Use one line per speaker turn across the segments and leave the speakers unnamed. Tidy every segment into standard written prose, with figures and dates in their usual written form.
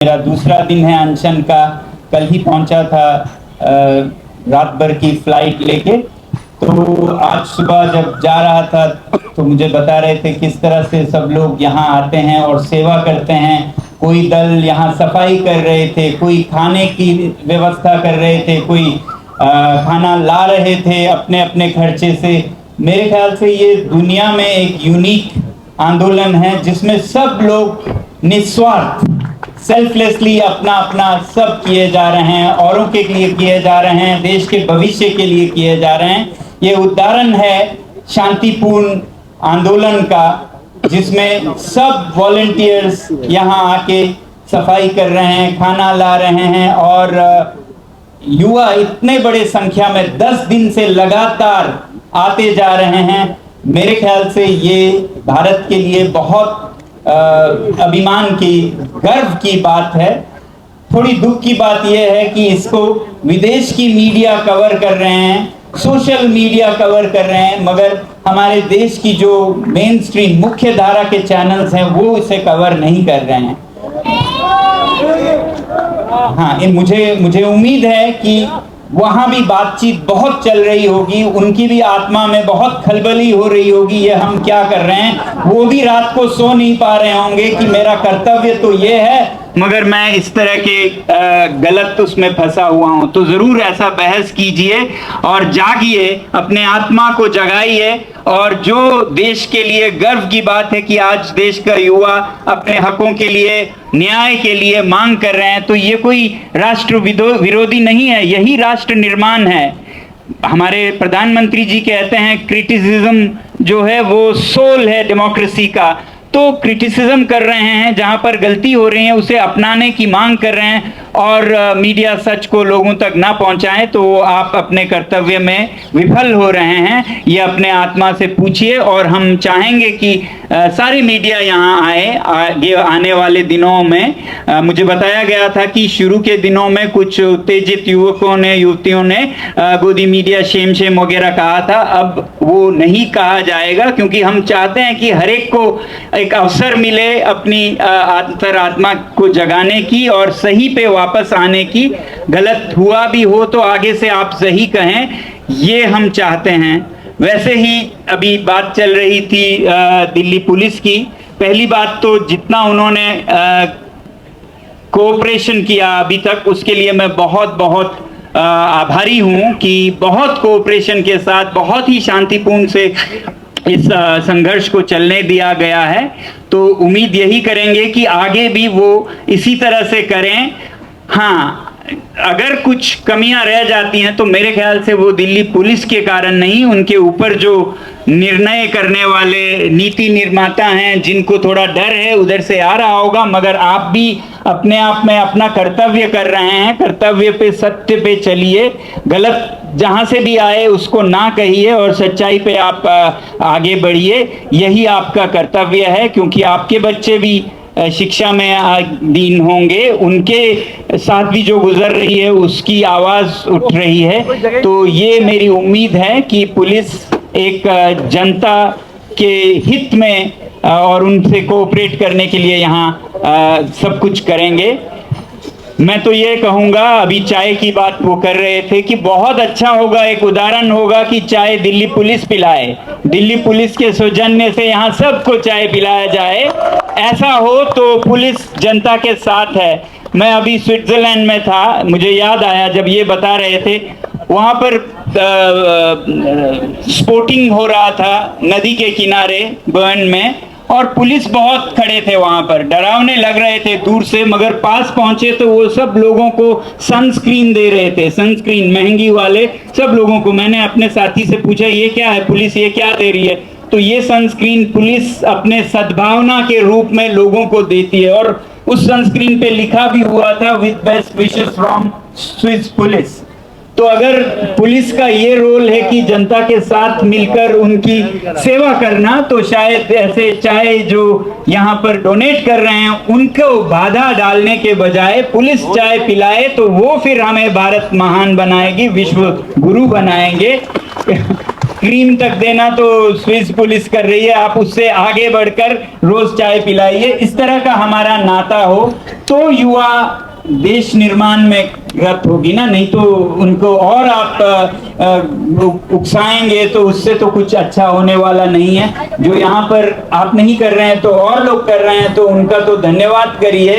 मेरा दूसरा दिन है अनशन का। कल ही पहुंचा था रात भर की फ्लाइट लेके। तो आज सुबह जब जा रहा था तो मुझे बता रहे थे किस तरह से सब लोग यहाँ आते हैं और सेवा करते हैं। कोई दल यहाँ सफाई कर रहे थे, कोई खाने की व्यवस्था कर रहे थे, कोई खाना ला रहे थे अपने अपने खर्चे से। मेरे ख्याल से ये दुनिया में एक यूनिक आंदोलन है जिसमें सब लोग निस्वार्थ सेल्फलेसली अपना अपना सब किए जा रहे हैं, औरों के लिए किए जा रहे हैं, देश के भविष्य के लिए किए जा रहे हैं। ये उदाहरण है शांतिपूर्ण आंदोलन का जिसमें सब वॉलंटियर्स यहाँ आके सफाई कर रहे हैं, खाना ला रहे हैं और युवा इतने बड़े संख्या में 10 दिन से लगातार आते जा रहे हैं। मेरे ख्याल से ये भारत के लिए बहुत अभिमान की, गर्व की बात है। थोड़ी दुख की बात यह है कि इसको विदेश की मीडिया कवर कर रहे हैं, सोशल मीडिया कवर कर रहे हैं, मगर हमारे देश की जो मेन स्ट्रीम मुख्य धारा के चैनल्स हैं वो इसे कवर नहीं कर रहे हैं। हाँ, मुझे उम्मीद है कि वहां भी बातचीत बहुत चल रही होगी, उनकी भी आत्मा में बहुत खलबली हो रही होगी। ये हम क्या कर रहे हैं, वो भी रात को सो नहीं पा रहे होंगे कि मेरा कर्तव्य तो ये है मगर मैं इस तरह के गलत उसमें फंसा हुआ हूं। तो जरूर ऐसा बहस कीजिए और जागिए, अपने आत्मा को जगाइए। और जो देश के लिए गर्व की बात है कि आज देश का युवा अपने हकों के लिए, न्याय के लिए मांग कर रहे हैं, तो ये कोई राष्ट्र विरोधी नहीं है, यही राष्ट्र निर्माण है। हमारे प्रधानमंत्री जी कहते हैं क्रिटिसिज्म जो है वो सोल है डेमोक्रेसी का। तो क्रिटिसिज्म कर रहे हैं, जहां पर गलती हो रही है उसे अपनाने की मांग कर रहे हैं और मीडिया सच को लोगों तक ना पहुंचाए तो आप अपने कर्तव्य में विफल हो रहे हैं। ये अपने आत्मा से पूछिए और हम चाहेंगे कि सारी मीडिया यहाँ आए आगे आने वाले दिनों में। मुझे बताया गया था कि शुरू के दिनों में कुछ उत्तेजित युवकों ने, युवतियों ने गोदी मीडिया शेम शेम वगैरह कहा था। अब वो नहीं कहा जाएगा क्योंकि हम चाहते हैं कि हर एक को एक अवसर मिले अपनी अंतरात्मा को जगाने की और सही पे वापस आने की। गलत हुआ भी हो तो आगे से आप सही कहें, ये हम चाहते हैं। वैसे ही अभी बात चल रही थी दिल्ली पुलिस की। पहली बात तो जितना उन्होंने कोऑपरेशन किया अभी तक उसके लिए मैं बहुत बहुत आभारी हूं कि बहुत कोऑपरेशन के साथ बहुत ही शांतिपूर्ण से इस संघर्ष को चलने दिया गया है। तो उम्मीद यही करेंगे कि आगे भी वो इसी तरह से करें। हाँ, अगर कुछ कमियां रह जाती हैं तो मेरे ख्याल से वो दिल्ली पुलिस के कारण नहीं, उनके ऊपर जो निर्णय करने वाले नीति निर्माता हैं जिनको थोड़ा डर है उधर से आ रहा होगा। मगर आप भी अपने आप में अपना कर्तव्य कर रहे हैं, कर्तव्य पे, सत्य पे चलिए। गलत जहां से भी आए उसको ना कहिए और सच्चाई पे आप आगे बढ़िए। यही आपका कर्तव्य है क्योंकि आपके बच्चे भी शिक्षा में दीन होंगे, उनके साथ भी जो गुजर रही है उसकी आवाज उठ रही है। तो ये मेरी उम्मीद है कि पुलिस एक जनता के हित में और उनसे कोऑपरेट करने के लिए यहाँ सब कुछ करेंगे। मैं तो ये कहूँगा, अभी चाय की बात वो कर रहे थे कि बहुत अच्छा होगा, एक उदाहरण होगा कि चाय दिल्ली पुलिस पिलाए, दिल्ली पुलिस के सौजन्य से यहाँ सबको चाय पिलाया जाए। ऐसा हो तो पुलिस जनता के साथ है। मैं अभी स्विट्जरलैंड में था, मुझे याद आया जब ये बता रहे थे, वहाँ पर स्पोर्टिंग हो रहा था नदी के किनारे बर्न में और पुलिस बहुत खड़े थे वहां पर, डरावने लग रहे थे दूर से, मगर पास पहुंचे तो वो सब लोगों को सनस्क्रीन दे रहे थे, सनस्क्रीन महंगी वाले सब लोगों को। मैंने अपने साथी से पूछा ये क्या है पुलिस, ये क्या दे रही है? तो ये सनस्क्रीन पुलिस अपने सद्भावना के रूप में लोगों को देती है और उस सनस्क्रीन पे लिखा भी हुआ था with best wishes from Swiss police. तो अगर पुलिस का ये रोल है कि जनता के साथ मिलकर उनकी सेवा करना, तो शायद ऐसे चाय जो यहाँ पर डोनेट कर रहे हैं उनको बाधा डालने के बजाय पुलिस चाय पिलाए तो वो फिर हमें भारत महान बनाएगी, विश्व गुरु बनाएंगे। क्रीम तक देना तो स्विस पुलिस कर रही है, आप उससे आगे बढ़कर रोज चाय पिलाइए। इस तरह का हमारा नाता हो तो युवा देश निर्माण में रत होगी ना, नहीं तो उनको और आप उकसाएंगे तो उससे तो कुछ अच्छा होने वाला नहीं है। जो यहाँ पर आप नहीं कर रहे हैं तो और लोग कर रहे हैं, तो उनका तो धन्यवाद करिए।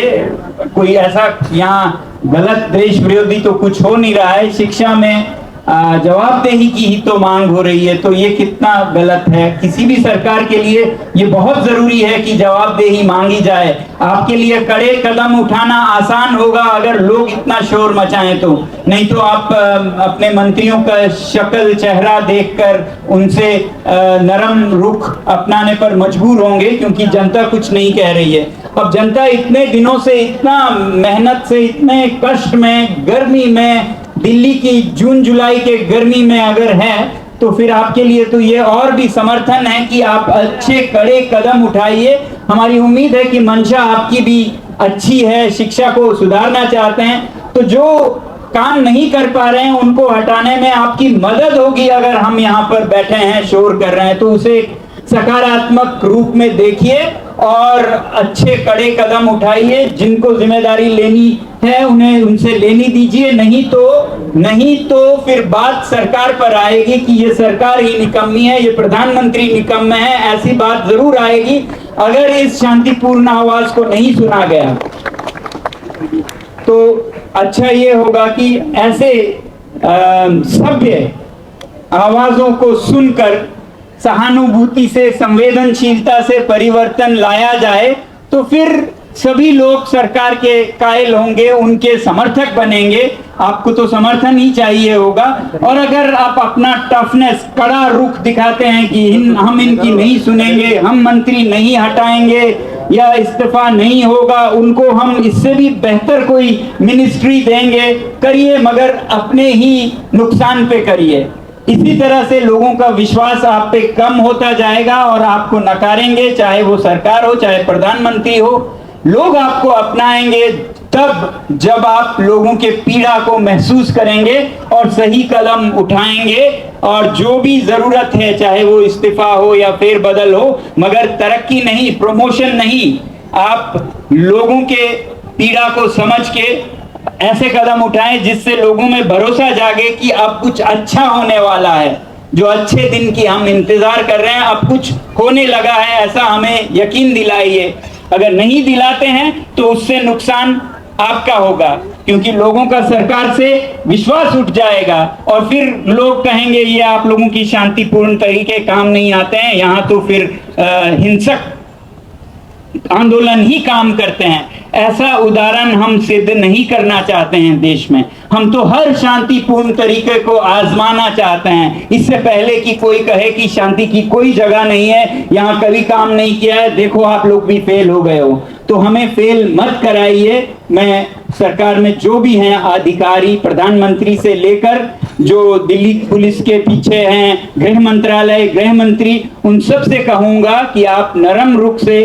कोई ऐसा यहाँ गलत देश विरोधी तो कुछ हो नहीं रहा है। शिक्षा में जवाबदेही की ही तो मांग हो रही है, तो ये कितना गलत है। किसी भी सरकार के लिए ये बहुत जरूरी है कि जवाबदेही मांगी जाए। आपके लिए कड़े कदम उठाना आसान होगा अगर लोग इतना शोर मचाएं तो, नहीं तो आप अपने मंत्रियों का शक्ल चेहरा देखकर उनसे नरम रुख अपनाने पर मजबूर होंगे, क्योंकि जनता कुछ नहीं कह रही है। अब जनता इतने दिनों से इतना मेहनत से, इतने कष्ट में, गर्मी में, दिल्ली की जून जुलाई के गर्मी में अगर है, तो फिर आपके लिए तो ये और भी समर्थन है कि आप अच्छे कड़े कदम उठाइए। हमारी उम्मीद है कि मंशा आपकी भी अच्छी है, शिक्षा को सुधारना चाहते हैं, तो जो काम नहीं कर पा रहे हैं उनको हटाने में आपकी मदद होगी। अगर हम यहाँ पर बैठे हैं, शोर कर रहे हैं, तो उसे सकारात्मक रूप में देखिए और अच्छे कड़े कदम उठाइए। जिनको जिम्मेदारी लेनी है उन्हें उनसे लेनी दीजिए, नहीं तो फिर बात सरकार पर आएगी कि ये सरकार ही निकम्मी है, ये प्रधानमंत्री निकम्मे है, ऐसी बात जरूर आएगी अगर इस शांतिपूर्ण आवाज को नहीं सुना गया। तो अच्छा ये होगा कि ऐसे सभ्य आवाजों को सुनकर सहानुभूति से, संवेदनशीलता से परिवर्तन लाया जाए, तो फिर सभी लोग सरकार के कायल होंगे, उनके समर्थक बनेंगे। आपको तो समर्थन ही चाहिए होगा। और अगर आप अपना टफनेस, कड़ा रुख दिखाते हैं कि हम इनकी नहीं सुनेंगे, हम मंत्री नहीं हटाएंगे या इस्तीफा नहीं होगा, उनको हम इससे भी बेहतर कोई मिनिस्ट्री देंगे, करिए, मगर अपने ही नुकसान पे करिए। इसी तरह से लोगों का विश्वास आप पे कम होता जाएगा और आपको नकारेंगे, चाहे वो सरकार हो, चाहे प्रधानमंत्री हो। लोग आपको अपनाएंगे तब जब आप लोगों के पीड़ा को महसूस करेंगे और सही कदम उठाएंगे, और जो भी जरूरत है, चाहे वो इस्तीफा हो या फेरबदल हो, मगर तरक्की नहीं, प्रमोशन नहीं, आप लोगों के पीड़ा को समझ के ऐसे कदम उठाएं जिससे लोगों में भरोसा जागे कि अब कुछ अच्छा होने वाला है। जो अच्छे दिन की हम इंतजार कर रहे हैं, अब कुछ होने लगा है, ऐसा हमें यकीन दिलाइए। अगर नहीं दिलाते हैं तो उससे नुकसान आपका होगा, क्योंकि लोगों का सरकार से विश्वास उठ जाएगा और फिर लोग कहेंगे ये आप लोगों की शांतिपूर्ण तरीके काम नहीं आते हैं, यहाँ तो फिर हिंसक आंदोलन ही काम करते हैं। ऐसा उदाहरण हम सिद्ध नहीं करना चाहते हैं देश में। हम तो हर शांतिपूर्ण तरीके को आजमाना चाहते हैं, इससे पहले कि कोई कहे कि शांति की कोई जगह नहीं है, यहाँ कभी काम नहीं किया है, देखो आप लोग भी फेल हो गए हो। तो हमें फेल मत कराइए। मैं सरकार में जो भी हैं अधिकारी, प्रधानमंत्री से लेकर जो दिल्ली पुलिस के पीछे हैं, गृह मंत्रालय, गृह मंत्री, उन सब से कहूंगा कि आप नरम रुख से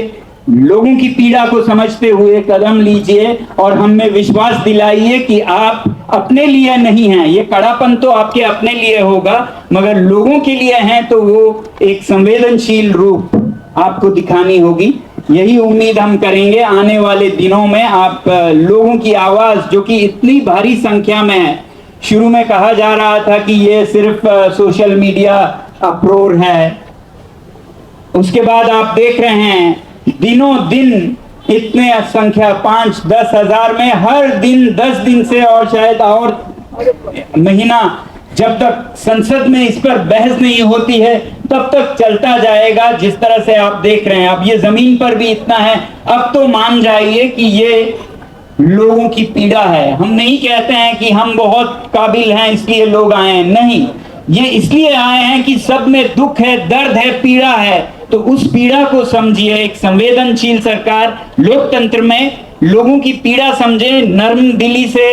लोगों की पीड़ा को समझते हुए कदम लीजिए और हमें विश्वास दिलाइए कि आप अपने लिए नहीं हैं। ये कड़ापन तो आपके अपने लिए होगा, मगर लोगों के लिए हैं तो वो एक संवेदनशील रूप आपको दिखानी होगी। यही उम्मीद हम करेंगे आने वाले दिनों में आप लोगों की आवाज, जो कि इतनी भारी संख्या में है। शुरू में कहा जा रहा था कि ये सिर्फ सोशल मीडिया अप्रोर है, उसके बाद आप देख रहे हैं दिनों दिन इतने संख्या 5-10 हजार में हर दिन 10 दिन से और शायद और महीना, जब तक संसद में इस पर बहस नहीं होती है तब तक चलता जाएगा। जिस तरह से आप देख रहे हैं, अब ये जमीन पर भी इतना है, अब तो मान जाइए कि ये लोगों की पीड़ा है। हम नहीं कहते हैं कि हम बहुत काबिल हैं इसलिए लोग आए हैं, नहीं, ये इसलिए आए हैं कि सब में दुख है, दर्द है, पीड़ा है। तो उस पीड़ा को समझिए। एक संवेदनशील सरकार लोकतंत्र में लोगों की पीड़ा समझे, नर्म दिली से,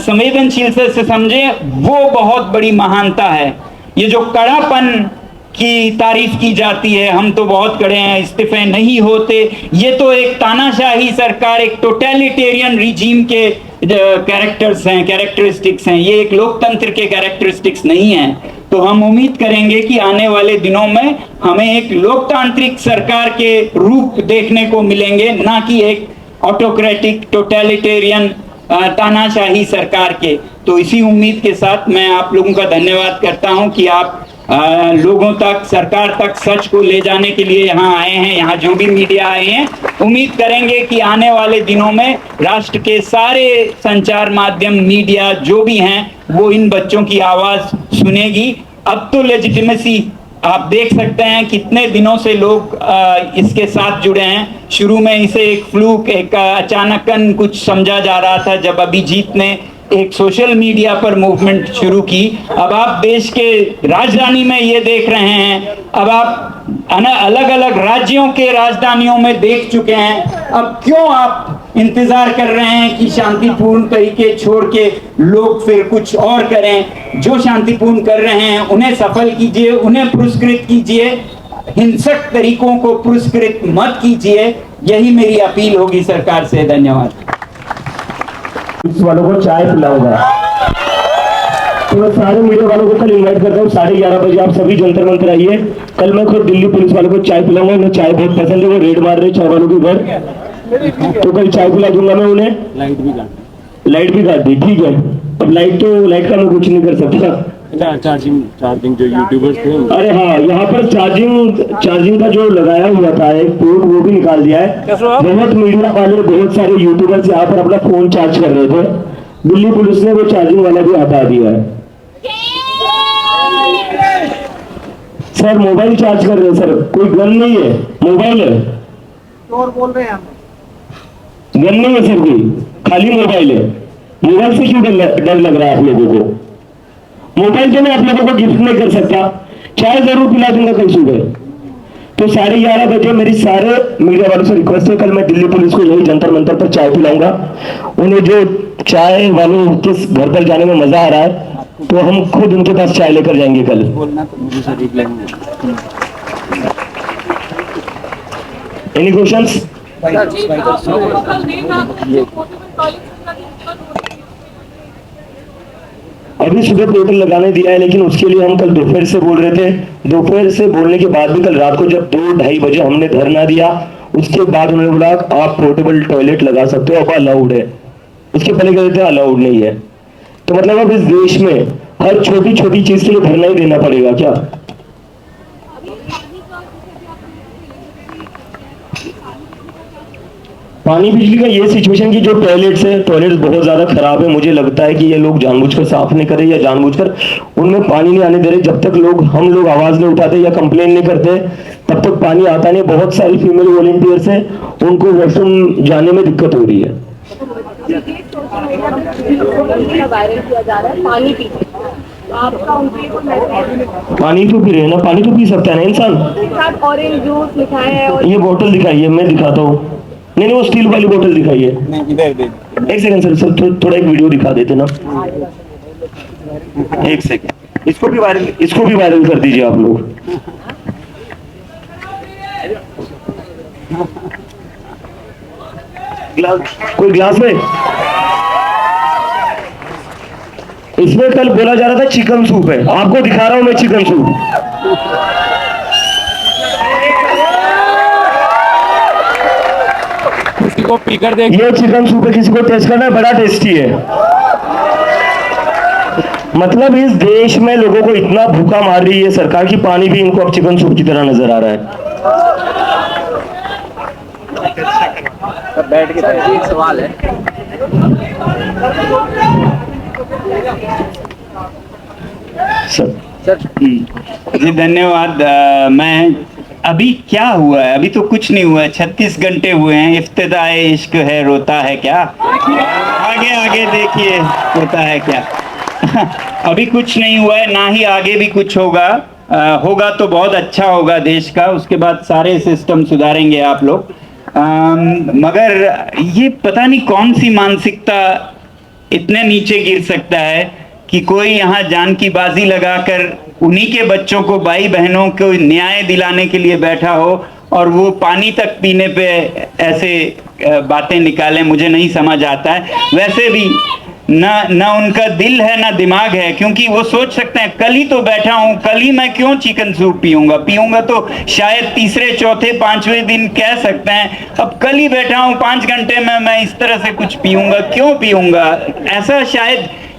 संवेदनशील से समझे, वो बहुत बड़ी महानता है। ये जो कड़ापन की तारीफ की जाती है, हम तो बहुत कड़े हैं, इस्तीफे नहीं होते। ये तो एक तानाशाही सरकार, एक टोटलिटेरियन रिजीम के कैरेक्टर्स हैं, कैरेक्टरिस्टिक्स हैं। ये एक लोकतंत्र के कैरेक्टरिस्टिक्स नहीं हैं। तो हम उम्मीद करेंगे कि आने वाले दिनों में हमें एक लोकतांत्रिक सरकार के रूप देखने को मिलेंगे, ना कि एक ऑटोक्रेटिक टोटलिटेरियन तानाशाही सरकार के। तो इसी उम्मीद के साथ मैं आप लोगों का धन्यवाद करता हूं कि आप लोगों तक, सरकार तक सच को ले जाने के लिए यहाँ आए हैं, यहाँ जो भी मीडिया आए हैं। उम्मीद करेंगे कि आने वाले दिनों में राष्ट्र के सारे संचार माध्यम, मीडिया जो भी हैं, वो इन बच्चों की आवाज सुनेगी। अब तो लेजिटिमेसी आप देख सकते हैं, कितने दिनों से लोग इसके साथ जुड़े हैं। शुरू में इसे एक फ्लूक, एक अचानकन कुछ समझा जा रहा था, जब अभिजीत ने एक सोशल मीडिया पर मूवमेंट शुरू की। अब आप देश के राजधानी में ये देख रहे हैं, अब आप अलग अलग राज्यों के राजधानियों में देख चुके हैं। अब क्यों आप इंतजार कर रहे हैं कि शांतिपूर्ण तरीके छोड़ के लोग फिर कुछ और करें? जो शांतिपूर्ण कर रहे हैं उन्हें सफल कीजिए, उन्हें पुरस्कृत कीजिए, हिंसक तरीकों को पुरस्कृत मत कीजिए। यही मेरी अपील होगी सरकार से। धन्यवाद।
पुलिस वालों को चाय पिलाऊंगा, तो मैं सारे मीडिया वालों को कल इनवाइट करता हूँ 11:30 बजे आप सभी जंतर मंतर आइए। कल मैं खुद दिल्ली पुलिस वालों को चाय पिलाऊंगा। उन्हें चाय बहुत पसंद है, वो रेड मार रहे चाय वालों के घर, तो कल चाय पिला दूंगा मैं उन्हें। लाइट भी काट दी, ठीक है। अब लाइट का मैं कुछ नहीं कर सकता।
चार्जिंग जो यूट्यूबर्स थे,
अरे हाँ, यहाँ पर चार्जिंग का जो लगाया हुआ था एक पोर्ट, वो भी निकाल दिया है। बहुत मीडिया वाले, बहुत सारे यूट्यूबर्स यहाँ पर अपना फोन चार्ज कर रहे थे, दिल्ली पुलिस ने वो चार्जिंग वाला भी हटा दिया है। सर मोबाइल चार्ज कर रहे हैं सर, कोई गन नहीं है, मोबाइल है।
चोर बोल रहे हैं,
गन नहीं है सर, कोई खाली मोबाइल है। मोबाइल से क्यों डर लग रहा है आप लोगों को? मोबाइल तो मैं आप लोगों को गिफ्ट नहीं कर सकता, चाय जरूर पिला दूंगा कल सुबह। तो 11:30 बजे मेरी सारे मीडिया वालों से रिक्वेस्ट है, कल मैं दिल्ली पुलिस को यही जंतर मंतर पर चाय पिलाऊंगा। उन्हें जो चाय वालों के घर पर जाने में मजा आ रहा है, तो हम खुद उनके पास चाय लेकर जाएंगे कल। Any questions? अभी सुबह पोर्टल लगाने दिया है, लेकिन उसके लिए हम कल दोपहर से बोल रहे थे। दोपहर से बोलने के बाद भी कल रात को जब 2-2:30 बजे हमने धरना दिया, उसके बाद उन्होंने बोला आप पोर्टेबल टॉयलेट लगा सकते हो, अब अलाउड है। उसके पहले कहते थे अलाउड नहीं है। तो मतलब अब इस देश में हर छोटी छोटी चीज के लिए धरना ही देना पड़ेगा क्या? पानी बिजली का ये सिचुएशन की जो टॉयलेट्स है, टॉयलेट्स बहुत ज्यादा खराब है। मुझे लगता है कि ये लोग जानबूझकर साफ नहीं कर रहे या जानबूझकर उनमें पानी नहीं आने दे रहे। जब तक हम लोग आवाज नहीं उठाते या कंप्लेन नहीं करते, तब तक पानी आता नहीं। बहुत सारी फीमेल वॉलंटियर्स हैं, उनको वॉशरूम जाने में दिक्कत हो रही है। पानी तो पी रहे हैं ना, पानी तो पी सकता है ना इंसान।
ऑरेंज जूस लिखा है और
ये बोतल दिखाइए, मैं दिखाता हूँ। नहीं वो स्टील वाली बोतल दिखाइए। एक सेकंड सर, थोड़ा एक वीडियो दिखा देते ना, एक सेकंड। इसको भी वायरल कर दीजिए आप लोग। कोई ग्लास में, इसमें कल बोला जा रहा था चिकन सूप है, आपको दिखा रहा हूं मैं चिकन सूप।
किसी को पीकर देख,
ये चिकन सूप है, किसी को टेस्ट करना है, बड़ा टेस्टी है। मतलब इस देश में लोगों को इतना भूखा मार रही है सरकार की, पानी भी इनको अब चिकन सूप की तरह नजर आ रहा है।
बैठ के एक सवाल है,
सर
जी धन्यवाद। मैं अभी क्या हुआ है? अभी तो कुछ नहीं हुआ है, 36 घंटे हुए हैं। इफ्तिदाए इश्क है, रोता है क्या? आगे आगे देखिए होता है क्या। अभी कुछ नहीं हुआ है, ना ही आगे भी कुछ होगा। होगा तो बहुत अच्छा होगा देश का, उसके बाद सारे सिस्टम सुधारेंगे आप लोग। मगर ये पता नहीं कौन सी मानसिकता इतने नीचे गिर सकता है कि कोई यहाँ जान की बाजी लगाकर उन्हीं के बच्चों को, भाई बहनों को न्याय दिलाने के लिए बैठा हो और वो पानी तक पीने पे ऐसे बातें निकालें, मुझे नहीं समझ आता है। वैसे भी ना उनका दिल है ना दिमाग है, क्योंकि वो सोच सकते हैं कल ही तो बैठा हूं, कल ही मैं क्यों चिकन सूप पीऊंगा तो शायद तीसरे चौथे पांचवें दिन कह सकते हैं अब कल ही बैठा हूं 5 घंटे में मैं इस तरह से कुछ पीऊंगा, क्यों पीऊंगा। ऐसा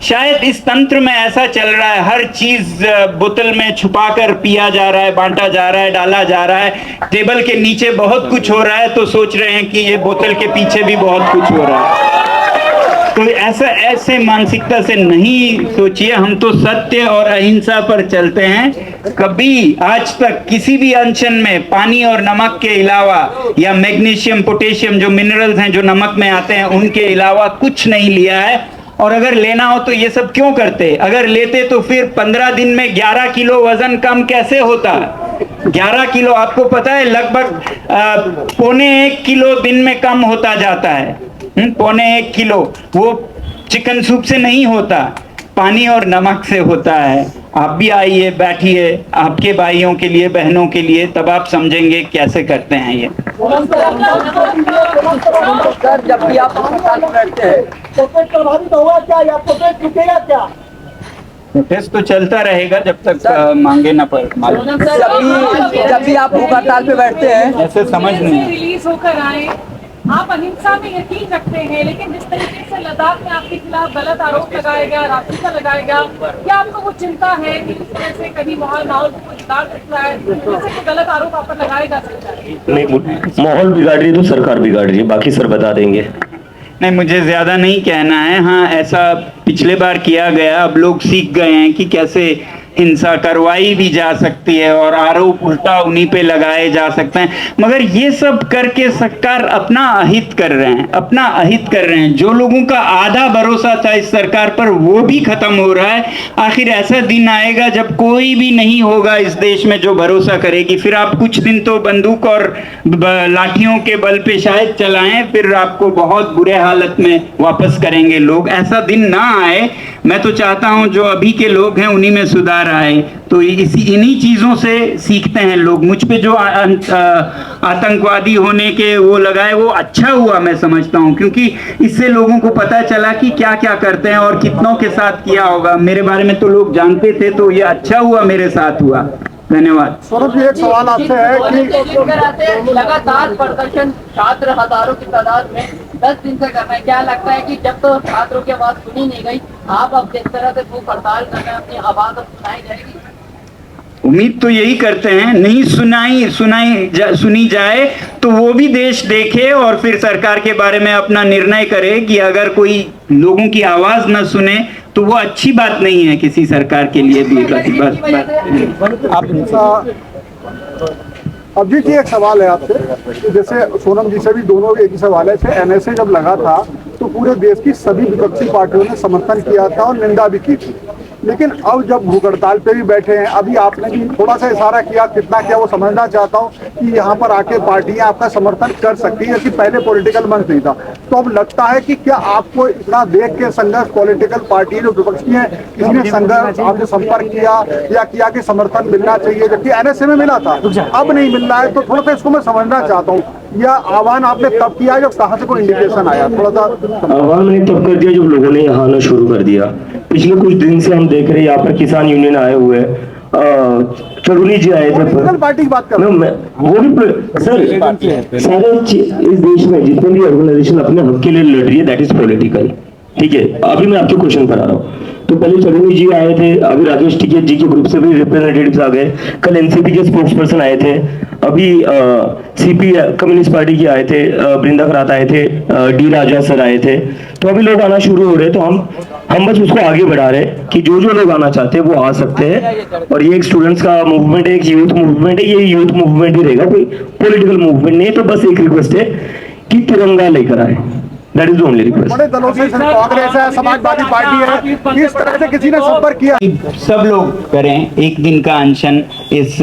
शायद इस तंत्र में ऐसा चल रहा है, हर चीज बोतल में छुपा कर पिया जा रहा है, बांटा जा रहा है, डाला जा रहा है। टेबल के नीचे बहुत कुछ हो रहा है तो सोच रहे हैं कि ये बोतल के पीछे भी बहुत कुछ हो रहा है। तो ऐसे मानसिकता से नहीं सोचिए। हम तो सत्य और अहिंसा पर चलते हैं। कभी आज तक किसी भी अनशन में पानी और नमक के अलावा या मैग्नीशियम, पोटेशियम जो मिनरल्स हैं जो नमक में आते हैं उनके अलावा कुछ नहीं लिया है। और अगर लेना हो तो ये सब क्यों करते? अगर लेते तो फिर 15 दिन में 11 किलो वजन कम कैसे होता? 11 किलो आपको पता है, लगभग 1.25 किलो दिन में कम होता जाता है। 1.25 किलो वो चिकन सूप से नहीं होता, पानी और नमक से होता है। आप भी आइए, बैठिए, आपके भाइयों के लिए, बहनों के लिए, तब आप समझेंगे कैसे करते हैं ये।
सर, जब भी आप बैठते हैं प्रोटेस्ट प्रभावित होगा क्या या प्रोटेस्ट रुकेगा क्या?
प्रोटेस्ट तो चलता रहेगा जब तक मांगे ना पर
जब भी आप भूख हड़ताल पे बैठते हैं,
ऐसे समझ नहीं।
रिलीज होकर आए, आप अहिंसा में यकीन रखते हैं, लेकिन जिस तरीके से लद्दाख में आपके खिलाफ गलत आरोप लगाया गया, राशि का लगाया गया, क्या आपको वो चिंता है कि इस तरह से कभी माहौल को बिगाड़ सकता है, जैसे गलत आरोप आप पर लगाया जा सकता है?
नहीं, माहौल बिगाड़ रही है तो सरकार बिगाड़ रही है, बाकी सर बता देंगे।
नहीं, मुझे ज्यादा नहीं कहना है। हाँ, ऐसा पिछले बार किया गया, अब लोग सीख गए हैं कि कैसे हिंसा करवाई भी जा सकती है और आरोप उल्टा उन्हीं पे लगाए जा सकते हैं। मगर ये सब करके सरकार अपना अहित कर रहे हैं, जो लोगों का आधा भरोसा था इस सरकार पर वो भी खत्म हो रहा है। आखिर ऐसा दिन आएगा जब कोई भी नहीं होगा इस देश में जो भरोसा करेगी। फिर आप कुछ दिन तो बंदूक और लाठियों के बल पे शायद चलाएं, फिर आपको बहुत बुरे हालत में वापस करेंगे लोग। ऐसा दिन ना आए। मैं तो चाहता हूं जो अभी के लोग हैं उन्हीं में सुधार आए। तो इन्हीं चीजों से सीखते हैं लोग। मुझ पे जो आतंकवादी होने के वो लगाए वो अच्छा हुआ मैं समझता हूं, क्योंकि इससे लोगों को पता चला कि क्या क्या करते हैं और कितनों के साथ किया होगा। मेरे बारे में तो लोग जानते थे, तो ये अच्छा हुआ मेरे साथ हुआ। धन्यवाद।
सौरभ जी, एक सवाल आपसे है कि
लगातार प्रदर्शन छात्र हजारों की तादाद में 10 दिन से कर रहे हैं, क्या लगता है कि जब तो छात्रों की आवाज सुनी नहीं गई, आप अब जिस तरह से भूख हड़ताल कर रहे हैं अपनी आवाज अब सुनाई जाएगी?
उम्मीद तो यही करते हैं, नहीं सुनी जाए तो वो भी देश देखे और फिर सरकार के बारे में अपना निर्णय करे कि अगर कोई लोगों की आवाज न सुने तो वो अच्छी बात नहीं है किसी सरकार के लिए भी।
अभी जी एक सवाल है आपसे, जैसे सोनम जी से भी दोनों एक ही सवाल है। NSA जब लगा था तो पूरे देश की सभी विपक्षी पार्टियों ने समर्थन किया था और निंदा भी की थी, लेकिन अब जब भूख हड़ताल पे भी बैठे हैं, अभी आपने भी थोड़ा सा इशारा किया, कितना क्या वो समझना चाहता हूँ कि यहाँ पर आके पार्टियां आपका समर्थन कर सकती है, जबकि पहले पॉलिटिकल मंच नहीं था। तो अब लगता है कि क्या आपको इतना देख के संघर्ष पॉलिटिकल पार्टी जो विपक्षी है इसने संघर्ष आपसे संपर्क किया कि समर्थन मिलना चाहिए, जबकि NSA में मिला था, अब नहीं मिल रहा है। तो थोड़ा सा इसको मैं समझना चाहता हूँ, या आह्वान आपने तब किया जब कहाँ से कोई इंडिकेशन आया? थोड़ा सा
आह्वान मैंने तब कर दिया जब लोगों ने यहाँ आना शुरू कर दिया। पिछले कुछ दिन से हम देख रहे हैं यहाँ पर किसान यूनियन आए हुए हैं, चरुनी जी आए थे,
पार्टी की बात कर
वो भी सर सारे इस देश में जितने भी ऑर्गेनाइजेशन अपने हक के लिए लड़ रही है दैट इज पॉलिटिकल। ठीक है, अभी मैं आपके क्वेश्चन पर आ रहा हूँ। तो पहले चरुनी जी आए थे, अभी राजेश टिकैत जी के ग्रुप से भी रिप्रेजेंटेटिव्स आ गए, कल एनसीपी के स्पोक्स पर्सन आए थे, अभी सीपी कम्युनिस्ट पार्टी के आए थे, बृंदा खरात आए थे, डी राजा सर आए थे। तो अभी लोग आना शुरू हो रहे हैं, तो हम बस उसको आगे बढ़ा रहे हैं कि जो लोग आना चाहते हैं वो आ सकते हैं। और ये एक स्टूडेंट्स का मूवमेंट है, एक यूथ मूवमेंट है, ये यूथ मूवमेंट ही रहेगा, कोई पॉलिटिकल मूवमेंट नहीं है। तो बस एक रिक्वेस्ट है कि तिरंगा लेकर आए, दैट इज ओनली रिक्वेस्ट।
बड़े दलों से कांग्रेस है, समाजवादी पार्टी है, इस तरह से किसी ने संपर्क किया?
सब लोग करें एक दिन का अनशन इस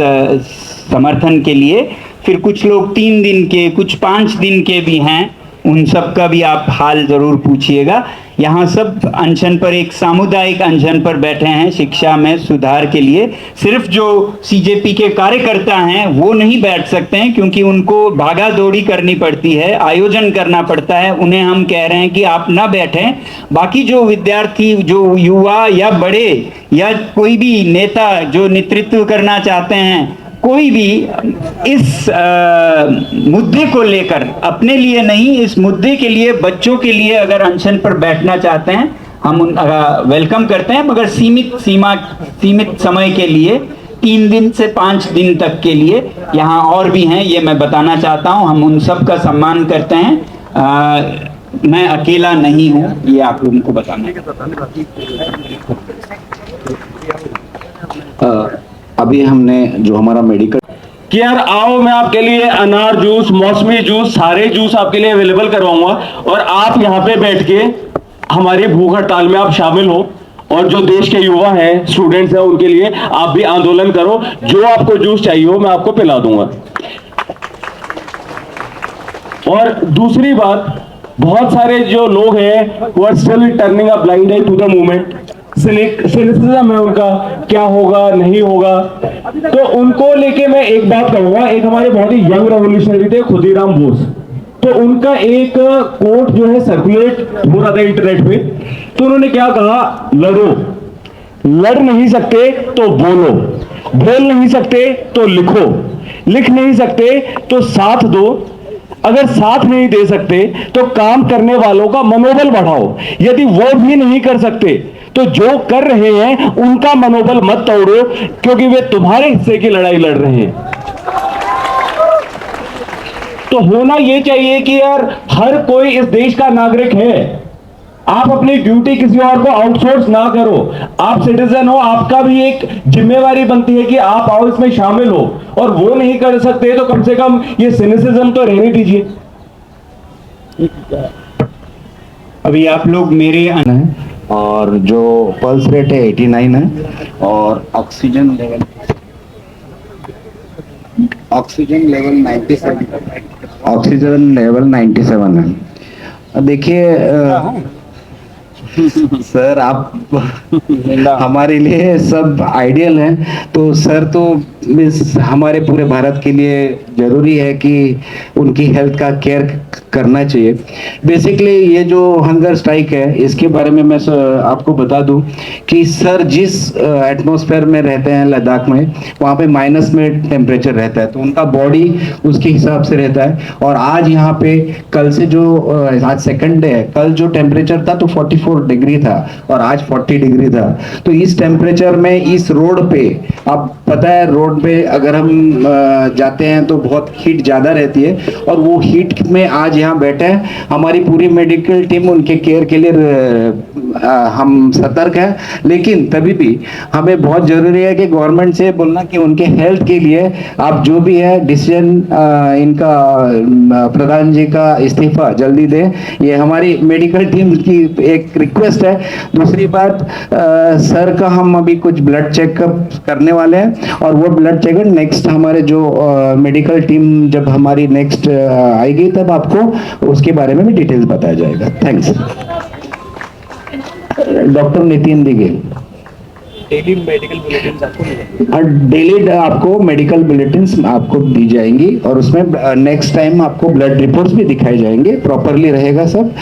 समर्थन के लिए, फिर कुछ लोग 3 दिन के, कुछ 5 दिन के भी हैं। उन सब का भी आप हाल ज़रूर पूछिएगा। यहाँ सब अनशन पर, एक सामुदायिक अनशन पर बैठे हैं शिक्षा में सुधार के लिए। सिर्फ जो सीजेपी के कार्यकर्ता हैं वो नहीं बैठ सकते हैं, क्योंकि उनको भागा दौड़ी करनी पड़ती है, आयोजन करना पड़ता है। उन्हें हम कह रहे हैं कि आप ना बैठें। बाकी जो विद्यार्थी, जो युवा या बड़े या कोई भी नेता जो नेतृत्व करना चाहते हैं, कोई भी इस मुद्दे को लेकर, अपने लिए नहीं, इस मुद्दे के लिए, बच्चों के लिए अगर अनशन पर बैठना चाहते हैं, हम वेलकम करते हैं, मगर सीमित समय के लिए, 3 दिन से 5 दिन तक के लिए। यहाँ और भी हैं, ये मैं बताना चाहता हूँ। हम उन सब का सम्मान करते हैं। मैं अकेला नहीं हूँ, ये आप लोगों को बताना है।
अभी हमने जो हमारा मेडिकल
कि यार आओ, मैं आपके लिए अनार जूस, मौसमी जूस, सारे जूस आपके लिए अवेलेबल करवाऊंगा और आप यहाँ पे बैठ के हमारी भूख हड़ताल में आप शामिल हो। और जो देश के युवा हैं, स्टूडेंट्स हैं, उनके लिए आप भी आंदोलन करो। जो आपको जूस चाहिए हो मैं आपको पिला दूंगा। और दूसरी बात, बहुत सारे जो लोग हैं वो are still turning a blind eye to the movement. Cynicism है उनका, क्या होगा नहीं होगा, तो उनको लेके मैं एक बात कहूंगा। एक हमारे बहुत ही यंग रेवोल्यूशनरी थे खुदीराम बोस, तो उनका एक कोट जो है सर्कुलेट हो रहा था इंटरनेट पे। तो उन्होंने क्या कहा, लड़ो, लड़ नहीं सकते तो बोलो, बोल नहीं सकते तो लिखो, लिख नहीं सकते तो साथ दो, अगर साथ नहीं दे सकते तो काम करने वालों का मनोबल बढ़ाओ। यदि वो भी नहीं कर सकते तो जो कर रहे हैं उनका मनोबल मत तोड़ो, क्योंकि वे तुम्हारे हिस्से की लड़ाई लड़ रहे हैं। तो होना यह चाहिए कि यार हर कोई इस देश का नागरिक है। आप अपनी ड्यूटी किसी और को आउटसोर्स ना करो। आप सिटीजन हो, आपका भी एक जिम्मेवारी बनती है कि आप आओ, इसमें शामिल हो। और वो नहीं कर सकते तो कम से कम ये सिनिसिज्म तो रहने दीजिए।
अभी आप लोग मेरे
और जो पल्स रेट है 89 है और ऑक्सीजन लेवल 97 है। देखिए सर, आप हमारे लिए सब आइडियल हैं, तो सर तो हमारे पूरे भारत के लिए जरूरी है कि उनकी हेल्थ का केयर करना चाहिए। बेसिकली ये जो हंगर स्ट्राइक है, इसके बारे में मैं आपको बता दूं कि सर जिस एटमॉस्फेयर में रहते हैं लद्दाख में, वहाँ पे माइनस में टेम्परेचर रहता है, तो उनका बॉडी उसके हिसाब से रहता है। और आज यहाँ पे कल से जो आज सेकंड डे है, कल जो टेम्परेचर था तो 44 डिग्री था और आज 40 डिग्री था। तो इस टेम्परेचर में इस रोड पे, आप पता है रोड पे अगर हम जाते हैं तो बहुत हीट ज़्यादा रहती है, और वो हीट में आज यहाँ बैठे हैं हमारी पूरी मेडिकल टीम, उनके केयर के लिए हम सतर्क हैं। लेकिन तभी भी हमें बहुत ज़रूरी है कि गवर्नमेंट से बोलना कि उनके हेल्थ के लिए आप जो भी है डिसीजन, इनका प्रधान जी का इस्तीफा जल्दी दें, ये हमारी मेडिकल टीम की एक रिक्वेस्ट है। दूसरी बात, सर का हम अभी कुछ ब्लड चेकअप करने वाले हैं, और वो ब्लड चेकअप नेक्स्ट हमारे जो मेडिकल टीम जब हमारी नेक्स्ट आएगी तब आपको उसके बारे में भी डिटेल्स बताया जाएगा। थैंक्स। डॉक्टर नितिन दिगेल।
डेली मेडिकल बुलेटिन आपको मिलेंगे?
डेली आपको मेडिकल बुलेटिन आपको दी जाएंगी, और उसमें नेक्स्ट टाइम आपको ब्लड रिपोर्ट्स भी दिखाए जाएंगे, प्रॉपरली रहेगा सब।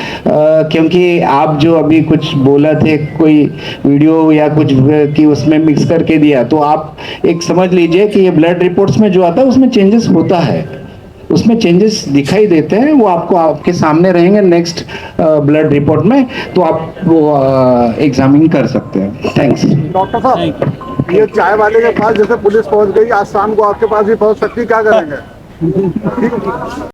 क्योंकि आप जो अभी कुछ बोला थे कोई वीडियो या कुछ कि उसमें मिक्स करके दिया, तो आप एक समझ लीजिए कि ये ब्लड रिपोर्ट्स में जो आता है उसमें चेंजेस होता है, उसमें चेंजेस दिखाई देते हैं, वो आपको आपके सामने रहेंगे नेक्स्ट ब्लड रिपोर्ट में, तो आप वो एग्जामिन कर सकते हैं। थैंक्स।
डॉक्टर साहब, ये चाय वाले के पास जैसे पुलिस पहुंच गई, आज शाम को आपके पास भी पहुंच सकती, क्या करेंगे?